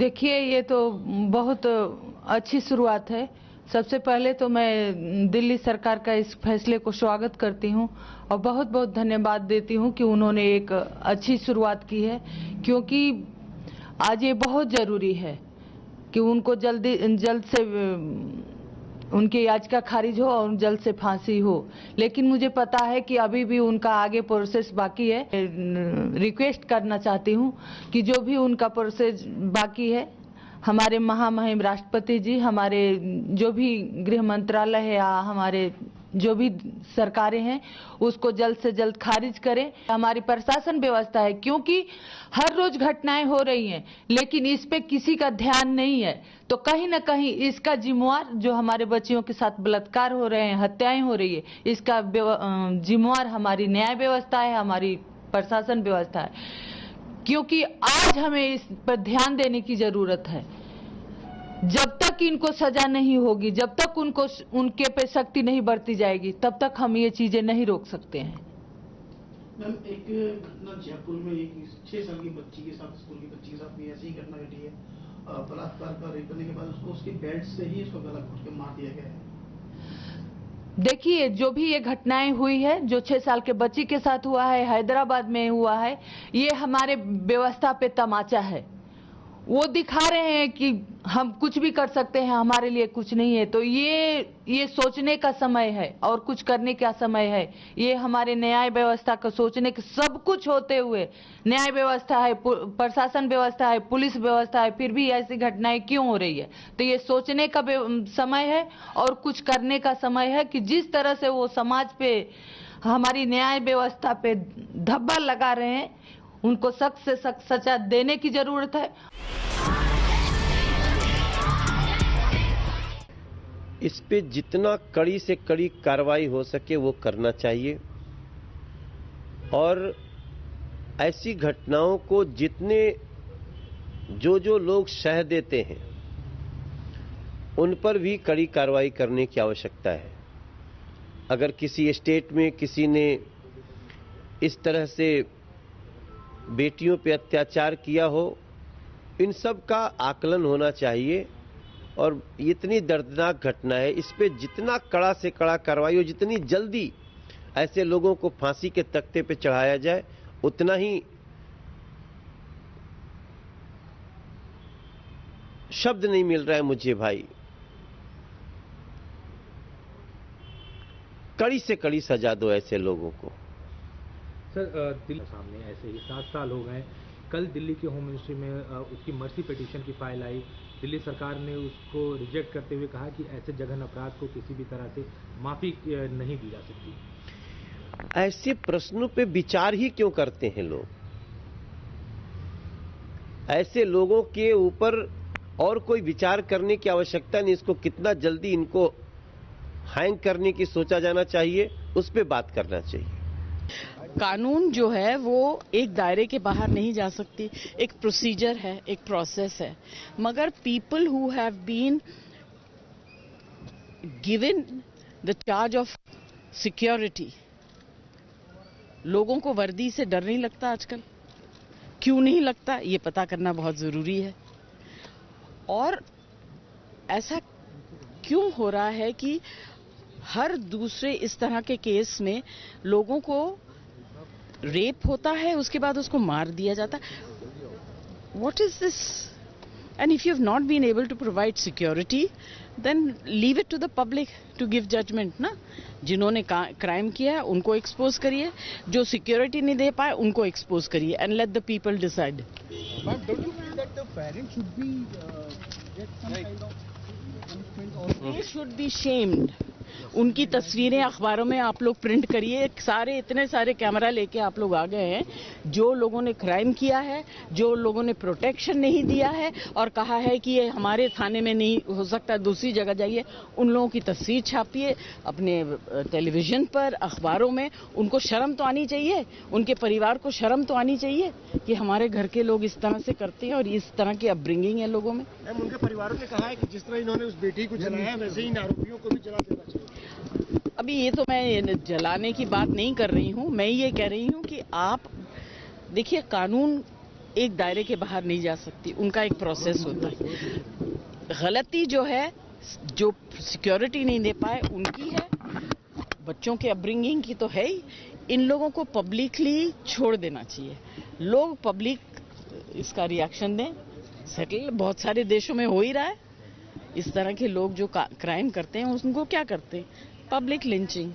देखिए, ये तो बहुत अच्छी शुरुआत है। सबसे पहले तो मैं दिल्ली सरकार का इस फैसले को स्वागत करती हूं और बहुत बहुत धन्यवाद देती हूं कि उन्होंने एक अच्छी शुरुआत की है, क्योंकि आज ये बहुत ज़रूरी है कि उनको जल्द से उनकी याचिका खारिज हो और जल्द से फांसी हो। लेकिन मुझे पता है कि अभी भी उनका आगे प्रोसेस बाकी है। रिक्वेस्ट करना चाहती हूँ कि जो भी उनका प्रोसेस बाकी है, हमारे महामहिम राष्ट्रपति जी, हमारे जो भी गृह मंत्रालय है या हमारे जो भी सरकारें हैं, उसको जल्द से जल्द खारिज करें। हमारी प्रशासन व्यवस्था है, क्योंकि हर रोज घटनाएं हो रही हैं, लेकिन इस पे किसी का ध्यान नहीं है। तो कहीं ना कहीं इसका जिम्मेवार, जो हमारे बच्चियों के साथ बलात्कार हो रहे हैं, हत्याएं हो रही है, इसका जिम्मेवार हमारी न्याय व्यवस्था है, हमारी प्रशासन व्यवस्था है। क्योंकि आज हमें इस पर ध्यान देने की जरूरत है। जब तक इनको सजा नहीं होगी, जब तक उनके पे सख्ती नहीं बरती जाएगी, तब तक हम ये चीजें नहीं रोक सकते हैं। मैम, एक घटना जयपुर में एक 6 साल की बच्ची के साथ, स्कूल की बच्ची के साथ भी ऐसी ही घटना घटी है। बलात्कार का रेप करने के बाद उसको उसके बेल्ट से ही उसको गला घोट के मार दिया गया है। देखिए, जो भी ये घटनाएं हुई है, जो 6 साल के बच्ची के साथ हुआ है, हैदराबाद में हुआ है, ये हमारे व्यवस्था पे तमाचा है। वो दिखा रहे हैं कि हम कुछ भी कर सकते हैं, हमारे लिए कुछ नहीं है। तो ये सोचने का समय है और कुछ करने का समय है। ये हमारे न्याय व्यवस्था का सोचने का, सब कुछ होते हुए न्याय व्यवस्था है, प्रशासन व्यवस्था है, पुलिस व्यवस्था है, फिर भी ऐसी घटनाएं क्यों हो रही है। तो ये सोचने का समय है और कुछ करने का समय है कि जिस तरह से वो समाज पे, हमारी न्याय व्यवस्था पे धब्बा लगा रहे हैं, उनको सख्त से सख्त सजा देने की जरूरत है। इस पे जितना कड़ी से कड़ी कार्रवाई हो सके वो करना चाहिए, और ऐसी घटनाओं को जितने जो लोग सह देते हैं उन पर भी कड़ी कार्रवाई करने की आवश्यकता है। अगर किसी स्टेट में किसी ने इस तरह से बेटियों पे अत्याचार किया हो, इन सब का आकलन होना चाहिए। और इतनी दर्दनाक घटना है, इस पे जितना कड़ा से कड़ा कार्रवाई हो, जितनी जल्दी ऐसे लोगों को फांसी के तख्ते पे चढ़ाया जाए, उतना ही शब्द नहीं मिल रहा है मुझे भाई। कड़ी से कड़ी सजा दो ऐसे लोगों को। सर, दिल्ली सामने ऐसे ही 7 साल हो गए। कल दिल्ली की होम मिनिस्ट्री में उसकी मर्सी पिटीशन की फाइल आई। दिल्ली सरकार ने उसको रिजेक्ट करते हुए कहा कि ऐसे जघन अपराध को किसी भी तरह से माफी नहीं दी जा सकती। ऐसे प्रश्नों पे विचार ही क्यों करते हैं लोग? ऐसे लोगों के ऊपर और कोई विचार करने की आवश्यकता नहीं। इसको कितना जल्दी इनको हैंग करने की सोचा जाना चाहिए, उस पे बात करना चाहिए। कानून जो है वो एक दायरे के बाहर नहीं जा सकती, एक प्रोसीजर है, एक प्रोसेस है। मगर people who have been given the charge of security, लोगों को वर्दी से डर नहीं लगता आजकल। क्यों नहीं लगता, ये पता करना बहुत जरूरी है। और ऐसा क्यों हो रहा है कि हर दूसरे इस तरह के केस में लोगों को रेप होता है, उसके बाद उसको मार दिया जाता है। What is this? And if you have not been able to provide security, then leave it to the public to give judgement ना। जिन्होंने क्राइम किया है उनको एक्सपोज करिए, जो सिक्योरिटी नहीं दे पाए उनको एक्सपोज करिए, and let the people decide. They should be shamed. उनकी तस्वीरें अखबारों में आप लोग प्रिंट करिए। सारे इतने सारे कैमरा लेके आप लोग आ गए हैं। जो लोगों ने क्राइम किया है, जो लोगों ने प्रोटेक्शन नहीं दिया है और कहा है कि ये हमारे थाने में नहीं हो सकता, दूसरी जगह जाइए, उन लोगों की तस्वीर छापिए अपने टेलीविजन पर, अखबारों में। उनको शर्म तो आनी चाहिए, उनके परिवार को शर्म तो आनी चाहिए कि हमारे घर के लोग इस तरह से करते हैं और इस तरह की अपब्रिंगिंग है लोगों में। उनके परिवारों ने कहा है कि जिस तरह इन्होंने उस बेटी को जलाया, वैसे ही इन आरोपियों को भी जला देना चाहिए। अभी ये तो मैं जलाने की बात नहीं कर रही हूँ। मैं ये कह रही हूँ कि आप देखिए, कानून एक दायरे के बाहर नहीं जा सकती, उनका एक प्रोसेस होता है। गलती जो है, जो सिक्योरिटी नहीं दे पाए उनकी है, बच्चों के अपब्रिंगिंग की तो है ही। इन लोगों को पब्लिकली छोड़ देना चाहिए, लोग पब्लिक इसका रिएक्शन दें। सेटल बहुत सारे देशों में हो ही रहा है, इस तरह के लोग जो क्राइम करते हैं उनको क्या करते हैं, पब्लिक लिंचिंग।